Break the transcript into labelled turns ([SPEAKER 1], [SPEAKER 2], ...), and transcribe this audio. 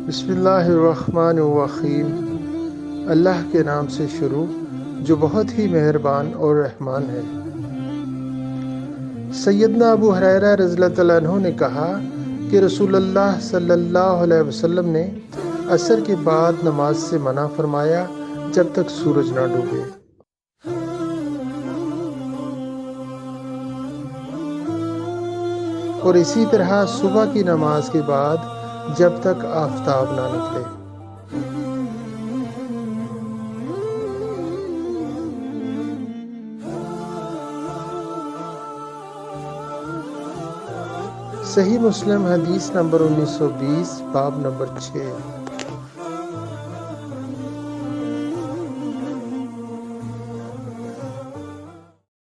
[SPEAKER 1] बिस्मिल्लाहिर्रहमानिर्रहीम। अल्लाह के नाम से शुरू जो बहुत ही मेहरबान और रहमान है। सैयदना अबू हुरैरा रज़ियल्लाहु अन्हु ने कहा कि रसूलुल्लाह सल्लल्लाहु अलैहि वसल्लम ने असर के बाद नमाज से मना फरमाया जब तक सूरज ना डूबे। और इसी तरह सुबह की नमाज के बाद जब तक आफताब ना निकले। सही मुस्लिम हदीस नंबर 1920 बाब नंबर 6।